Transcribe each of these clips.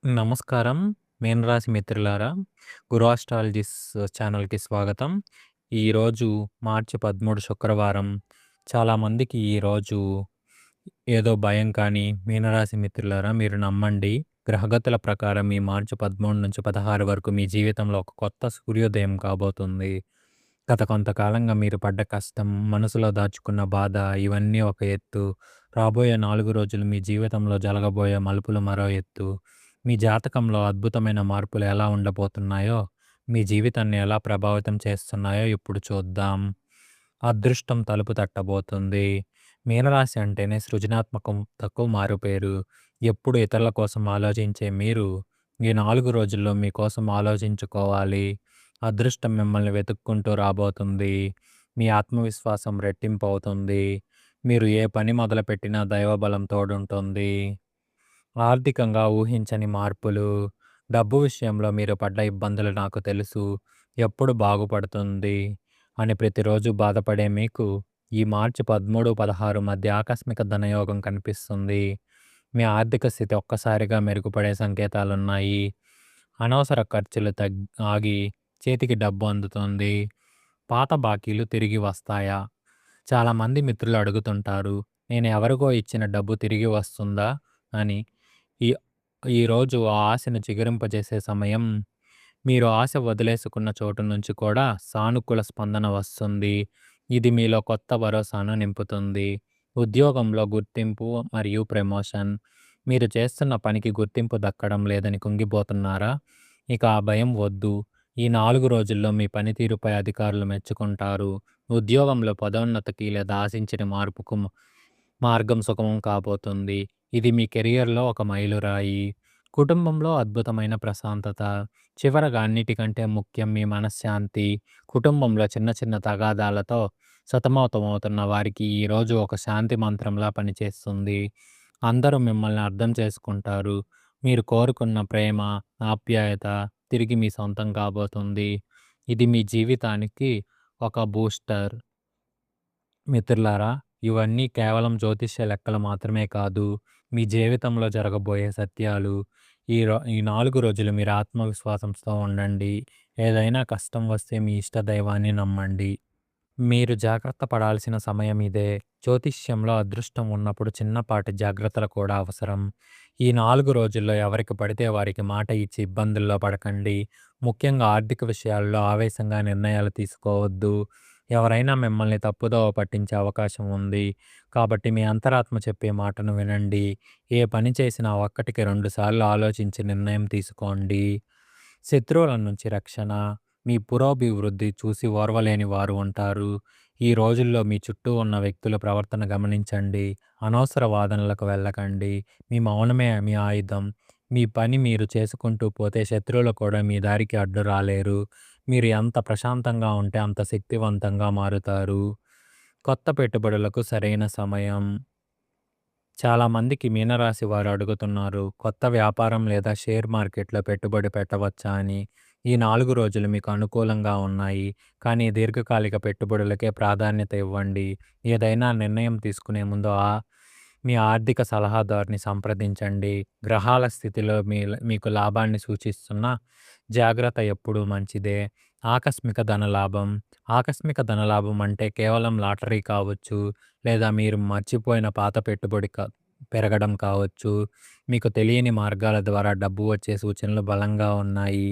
నమస్కారం. మీనరాశి మిత్రులారా! గురు ఆస్ట్రాలజిస్ ఛానల్‌కి స్వాగతం. ఈరోజు మార్చి 13 శుక్రవారం. చాలామందికి ఈరోజు ఏదో భయం కానీ, మీనరాశి మిత్రులారా మీరు నమ్మండి. గ్రహగతుల ప్రకారం ఈ మార్చి 13-16 వరకు మీ జీవితంలో ఒక కొత్త సూర్యోదయం కాబోతుంది. గత కొంతకాలంగా మీరు పడ్డ కష్టం, మనసులో దాచుకున్న బాధ ఇవన్నీ ఒక ఎత్తు. రాబోయే 4 రోజులు మీ జీవితంలో జరగబోయే మలుపులు మరో ఎత్తు. మీ జాతకంలో అద్భుతమైన మార్పులు ఎలా ఉండబోతున్నాయో, మీ జీవితాన్ని ఎలా ప్రభావితం చేస్తున్నాయో ఇప్పుడు చూద్దాం. అదృష్టం తలుపు తట్టబోతుంది. మీనరాశి అంటేనే సృజనాత్మకతకు మారుపేరు. ఎప్పుడు ఇతరుల కోసం ఆలోచించే మీరు, ఈ 4 రోజుల్లో మీకోసం ఆలోచించుకోవాలి. అదృష్టం మిమ్మల్ని వెతుక్కుంటూ రాబోతుంది. మీ ఆత్మవిశ్వాసం రెట్టింపు అవుతుంది. మీరు ఏ పని మొదలుపెట్టినా దైవబలం తోడుంటుంది. ఆర్థికంగా ఊహించని మార్పులు. డబ్బు విషయంలో మీరు పడ్డ ఇబ్బందులు నాకు తెలుసు. ఎప్పుడు బాగుపడుతుంది అని ప్రతిరోజు బాధపడే మీకు ఈ మార్చి 13, 16 మధ్య ఆకస్మిక ధనయోగం కనిపిస్తుంది. మీ ఆర్థిక స్థితి ఒక్కసారిగా మెరుగుపడే సంకేతాలున్నాయి. అనవసర ఖర్చులు ఆగి చేతికి డబ్బు అందుతుంది. పాత బాకీలు తిరిగి వస్తాయా? చాలామంది మిత్రులు అడుగుతుంటారు. నేను ఎవరికో ఇచ్చిన డబ్బు తిరిగి వస్తుందా అని. ఈ ఈరోజు ఆ ఆశను చిగురింపజేసే సమయం. మీరు ఆశ వదిలేసుకున్న చోటు నుంచి కూడా సానుకూల స్పందన వస్తుంది. ఇది మీలో కొత్త భరోసాను నింపుతుంది. ఉద్యోగంలో గుర్తింపు మరియు ప్రమోషన్. మీరు చేస్తున్న పనికి గుర్తింపు దక్కడం లేదని కుంగిపోతున్నారా? ఇక ఆ భయం వద్దు. ఈ 4 రోజుల్లో మీ పనితీరుపై అధికారులు మెచ్చుకుంటారు. ఉద్యోగంలో పదోన్నతికి లేదా ఆశించిన మార్పుకు మార్గం సుగమం కాబోతుంది. ఇది మీ కెరియర్‌లో ఒక మైలురాయి. కుటుంబంలో అద్భుతమైన ప్రశాంతత. చివరగా అన్నిటికంటే ముఖ్యం మీ మనశ్శాంతి. కుటుంబంలో చిన్న చిన్న తగాదాలతో సతమతమవుతున్న వారికి ఈరోజు ఒక శాంతి మంత్రంలా పనిచేస్తుంది. అందరూ మిమ్మల్ని అర్థం చేసుకుంటారు. మీరు కోరుకున్న ప్రేమ, ఆప్యాయత తిరిగి మీ సొంతం కాబోతుంది. ఇది మీ జీవితానికి ఒక బూస్టర్. మిత్రులారా, ఇవన్నీ కేవలం జ్యోతిష్య లెక్కలు మాత్రమే కాదు. మీ జీవితంలో జరగబోయే సత్యాలు. ఈ 4 రోజులు మీరు ఆత్మవిశ్వాసంతో ఉండండి. ఏదైనా కష్టం వస్తే మీ ఇష్ట దైవాన్ని నమ్మండి. మీరు జాగ్రత్త పడాల్సిన సమయం ఇదే. జ్యోతిష్యంలో అదృష్టం ఉన్నప్పుడు చిన్నపాటి జాగ్రత్తలు కూడా అవసరం. ఈ 4 రోజుల్లో ఎవరికి పడితే వారికి మాట ఇచ్చి ఇబ్బందుల్లో పడకండి. ముఖ్యంగా ఆర్థిక విషయాల్లో ఆవేశంగా నిర్ణయాలు తీసుకోవద్దు. ఎవరైనా మిమ్మల్ని తప్పుదోవ పట్టించే అవకాశం ఉంది. కాబట్టి మీ అంతరాత్మ చెప్పే మాటను వినండి. ఏ పని చేసినా ఒక్కటికి 2 సార్లు ఆలోచించి నిర్ణయం తీసుకోండి. శత్రువుల నుంచి రక్షణ. మీ పురోభివృద్ధి చూసి ఓర్వలేని వారు ఉంటారు. ఈ రోజుల్లో మీ చుట్టూ ఉన్న వ్యక్తుల ప్రవర్తన గమనించండి. అనవసర వాదనలకు వెళ్ళకండి. మీ మౌనమే మీ ఆయుధం. మీ పని మీరు చేసుకుంటూ పోతే శత్రువులు కూడా మీ దారికి అడ్డు రాలేరు. మీరు ఎంత ప్రశాంతంగా ఉంటే అంత శక్తివంతంగా మారుతారు. కొత్త పెట్టుబడులకు సరైన సమయం. చాలామందికి మీనరాశి వారు అడుగుతున్నారు. కొత్త వ్యాపారం లేదా షేర్ మార్కెట్‌లో పెట్టుబడి పెట్టవచ్చా అని. ఈ 4 రోజులు మీకు అనుకూలంగా ఉన్నాయి. కానీ దీర్ఘకాలిక పెట్టుబడులకే ప్రాధాన్యత ఇవ్వండి. ఏదైనా నిర్ణయం తీసుకునే ముందు మీ ఆర్థిక సలహాదారుని సంప్రదించండి. గ్రహాల స్థితిలో మీకు లాభాన్ని సూచిస్తున్నా జాగ్రత్త ఎప్పుడూ మంచిదే. ఆకస్మిక ధనలాభం. ఆకస్మిక ధనలాభం అంటే కేవలం లాటరీ కావచ్చు. లేదా మీరు మర్చిపోయిన పాత పెట్టుబడి పెరగడం కావచ్చు. మీకు తెలియని మార్గాల ద్వారా డబ్బు వచ్చే సూచనలు బలంగా ఉన్నాయి.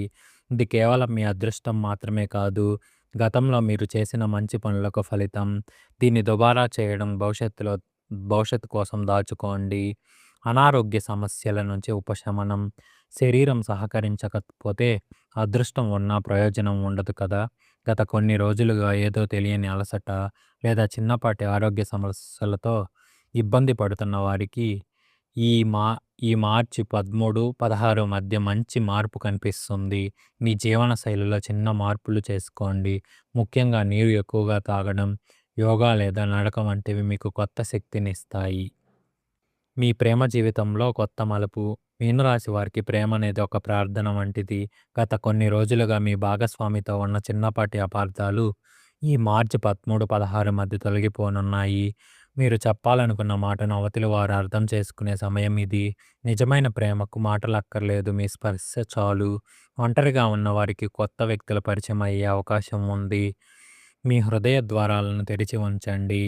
ఇది కేవలం మీ అదృష్టం మాత్రమే కాదు, గతంలో మీరు చేసిన మంచి పనులకు ఫలితం. దీన్ని దుబారా చేయడం భవిష్యత్తు కోసం దాచుకోండి. అనారోగ్య సమస్యల నుంచి ఉపశమనం. శరీరం సహకరించకపోతే అదృష్టం ఉన్నా ప్రయోజనం ఉండదు కదా! గత కొన్ని రోజులుగా ఏదో తెలియని అలసట లేదా చిన్నపాటి ఆరోగ్య సమస్యలతో ఇబ్బంది పడుతున్న వారికి ఈ మా ఈ మార్చి 13, 16 మధ్య మంచి మార్పు కనిపిస్తుంది. మీ జీవన శైలిలో చిన్న మార్పులు చేసుకోండి. ముఖ్యంగా నీరు ఎక్కువగా తాగడం, యోగా లేదా నడక వంటివి మీకు కొత్త శక్తినిస్తాయి. మీ ప్రేమ జీవితంలో కొత్త మలుపు. మీనరాశి వారికి ప్రేమ అనేది ఒక ప్రార్థన వంటిది. గత కొన్ని రోజులుగా మీ భాగస్వామితో ఉన్న చిన్నపాటి అపార్థాలు ఈ మార్చి 13, 16 మధ్య తొలగిపోనున్నాయి. మీరు చెప్పాలనుకున్న మాటను అవతలి వారు అర్థం చేసుకునే సమయం ఇది. నిజమైన ప్రేమకు మాటలక్కర్లేదు. మీ స్పర్శ చాలు. ఒంటరిగా ఉన్నవారికి కొత్త వ్యక్తుల పరిచయం అయ్యే అవకాశం ఉంది. మీ హృదయ ద్వారాలను తెరిచి ఉంచండి.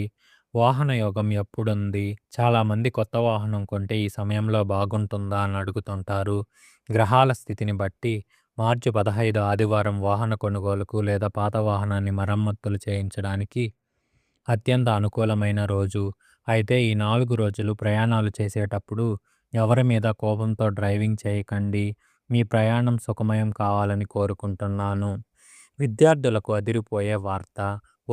వాహన యోగం ఎప్పుడుంది? చాలామంది కొత్త వాహనం కొంటే ఈ సమయంలో బాగుంటుందా అని అడుగుతుంటారు. గ్రహాల స్థితిని బట్టి మార్చి 15 ఆదివారం వాహన కొనుగోలుకు లేదా పాత వాహనాన్ని మరమ్మతులు చేయించడానికి అత్యంత అనుకూలమైన రోజు. అయితే ఈ 4 రోజులు ప్రయాణాలు చేసేటప్పుడు ఎవరి మీద కోపంతో డ్రైవింగ్ చేయకండి. మీ ప్రయాణం సుఖమయం కావాలని కోరుకుంటున్నాను. విద్యార్థులకు అదిరిపోయే వార్త.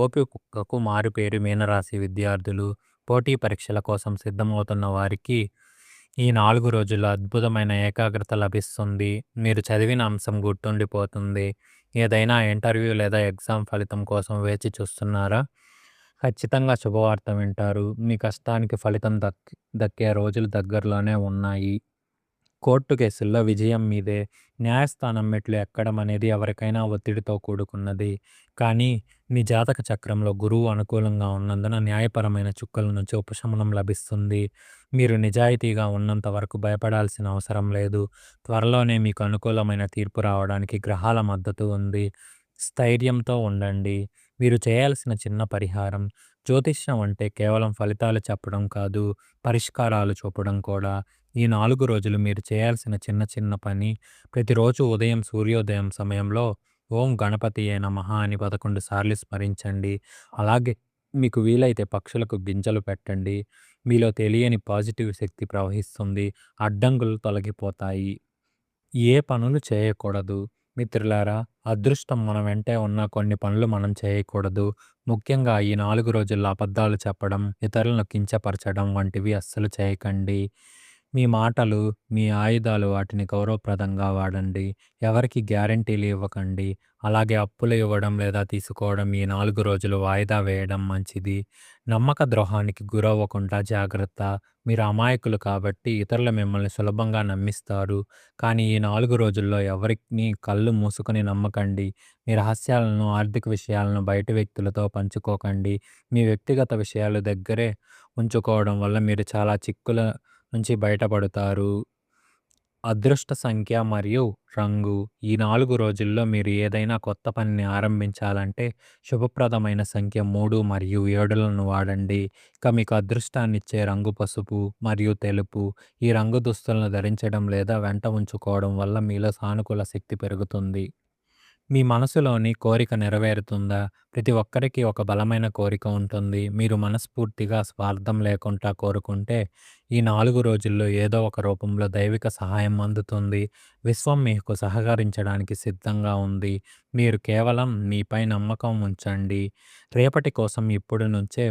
ఓపికకు మారుపేరు మీనరాశి విద్యార్థులు. పోటీ పరీక్షల కోసం సిద్ధమవుతున్న వారికి ఈ 4 రోజుల్లో అద్భుతమైన ఏకాగ్రత లభిస్తుంది. మీరు చదివిన అంశం గుర్తుండిపోతుంది. ఏదైనా ఇంటర్వ్యూ లేదా ఎగ్జామ్ ఫలితం కోసం వేచి చూస్తున్నారా? ఖచ్చితంగా శుభవార్త వింటారు. మీ కష్టానికి ఫలితం దక్కే రోజులు దగ్గరలోనే ఉన్నాయి. కోర్టు కేసుల్లో విజయం మీదే. న్యాయస్థానం మెట్లు ఎక్కడం అనేది ఎవరికైనా ఒత్తిడితో కూడుకున్నది. కానీ మీ జాతక చక్రంలో గురువు అనుకూలంగా ఉన్నందున న్యాయపరమైన చుక్కల నుంచి ఉపశమనం లభిస్తుంది. మీరు నిజాయితీగా ఉన్నంత వరకు భయపడాల్సిన అవసరం లేదు. త్వరలోనే మీకు అనుకూలమైన తీర్పు రావడానికి గ్రహాల మద్దతు ఉంది. స్థైర్యంతో ఉండండి. మీరు చేయాల్సిన చిన్న పరిహారం. జ్యోతిష్యం అంటే కేవలం ఫలితాలు చెప్పడం కాదు, పరిష్కారాలు చూపడం కూడా. ఈ 4 రోజులు మీరు చేయాల్సిన చిన్న చిన్న పని. ప్రతిరోజు ఉదయం సూర్యోదయం సమయంలో ఓం గణపతియే నమః అని 11 సార్లు స్మరించండి. అలాగే మీకు వీలైతే పక్షులకు గింజలు పెట్టండి. మీలో తెలియని పాజిటివ్ శక్తి ప్రవహిస్తుంది. అడ్డంకులు తొలగిపోతాయి. ఏ పనులు చేయకూడదు? మిత్రులారా, అదృష్టం మన వెంటే ఉన్న కొన్ని పనులు మనం చేయకూడదు. ముఖ్యంగా ఈ 4 రోజుల్లో అబద్ధాలు చెప్పడం, ఇతరులను కించపరచడం వంటివి అస్సలు చేయకండి. మీ మాటలు, మీ ఆయుధాలు వాటిని గౌరవప్రదంగా వాడండి. ఎవరికీ గ్యారంటీలు ఇవ్వకండి. అలాగే అప్పులు ఇవ్వడం లేదా తీసుకోవడం ఈ 4 రోజులు వాయిదా వేయడం మంచిది. నమ్మక ద్రోహానికి గురవ్వకుండా జాగ్రత్త. మీరు అమాయకులు కాబట్టి ఇతరులు మిమ్మల్ని సులభంగా నమ్మిస్తారు. కానీ ఈ 4 రోజుల్లో ఎవరిని కళ్ళు మూసుకొని నమ్మకండి. మీ రహస్యాలను, ఆర్థిక విషయాలను బయట వ్యక్తులతో పంచుకోకండి. మీ వ్యక్తిగత విషయాలు దగ్గరే ఉంచుకోవడం వల్ల మీరు చాలా చిక్కుల నుంచి బయటపడతారు. అదృష్ట సంఖ్య మరియు రంగు. ఈ 4 రోజుల్లో మీరు ఏదైనా కొత్త పనిని ఆరంభించాలంటే శుభప్రదమైన సంఖ్య 3 మరియు 7లను వాడండి. ఇక మీకు అదృష్టాన్నిచ్చే రంగు పసుపు మరియు తెలుపు. ఈ రంగు దుస్తులను ధరించడం లేదా వెంట ఉంచుకోవడం వల్ల మీలో సానుకూల శక్తి పెరుగుతుంది. మీ మనసులోని కోరిక నెరవేరుతుందా? ప్రతి ఒక్కరికి ఒక బలమైన కోరిక ఉంటుంది. మీరు మనస్ఫూర్తిగా స్వార్థం లేకుండా కోరుకుంటే ఈ 4 రోజుల్లో ఏదో ఒక రూపంలో దైవిక సహాయం అందుతుంది. విశ్వం మీకు సహకరించడానికి సిద్ధంగా ఉంది. మీరు కేవలం మీపై నమ్మకం ఉంచండి. రేపటి కోసం ఇప్పుడు నుంచే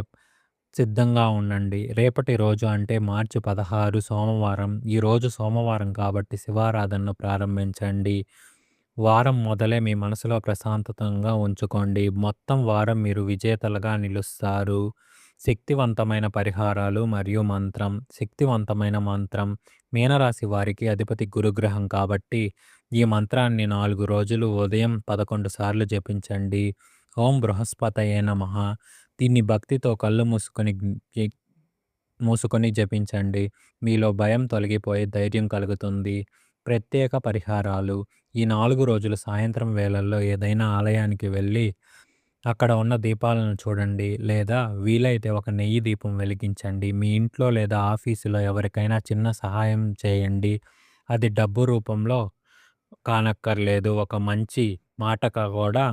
సిద్ధంగా ఉండండి. రేపటి రోజు అంటే మార్చి 16 సోమవారం. ఈరోజు సోమవారం కాబట్టి శివారాధనను ప్రారంభించండి. వారం మొదలే మీ మనసులో ప్రశాంతతంగా ఉంచుకోండి. మొత్తం వారం మీరు విజేతలుగా నిలుస్తారు. శక్తివంతమైన పరిహారాలు మరియు మంత్రం. శక్తివంతమైన మంత్రం. మీనరాశి వారికి అధిపతి గురుగ్రహం కాబట్టి ఈ మంత్రాన్ని 4 రోజులు ఉదయం 11 సార్లు జపించండి. ఓం బృహస్పతయే నమః. దీన్ని భక్తితో కళ్ళు మూసుకొని జపించండి. మీలో భయం తొలగిపోయి ధైర్యం కలుగుతుంది. ప్రత్యేక పరిహారాలు. ఈ 4 రోజులు సాయంత్రం వేళల్లో ఏదైనా ఆలయానికి వెళ్ళి అక్కడ ఉన్న దీపాలను చూడండి. లేదా వీలైతే ఒక నెయ్యి దీపం వెలిగించండి. మీ ఇంట్లో లేదా ఆఫీసులో ఎవరికైనా చిన్న సహాయం చేయండి. అది డబ్బు రూపంలో కానక్కర్లేదు. ఒక మంచి మాటగా కూడా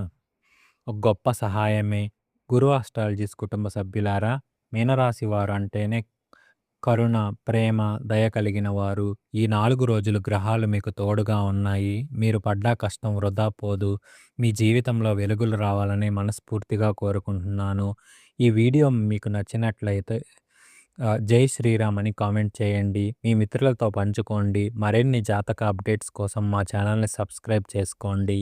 ఒక గొప్ప సహాయమే. గురు ఆస్ట్రాలజీస్ కుటుంబ సభ్యులారా, మీనరాశి వారు అంటేనే కరుణ, ప్రేమ, దయ కలిగిన వారు. ఈ 4 రోజులు గ్రహాలు మీకు తోడుగా ఉన్నాయి. మీరు పడ్డ కష్టం వృధా పోదు. మీ జీవితంలో వెలుగులు రావాలని మనస్ఫూర్తిగా కోరుకుంటున్నాను. ఈ వీడియో మీకు నచ్చినట్లయితే జై శ్రీరామ్ అని కామెంట్ చేయండి. మీ మిత్రులతో పంచుకోండి. మరిన్ని జాతక అప్డేట్స్ కోసం మా ఛానల్ని సబ్స్క్రైబ్ చేసుకోండి.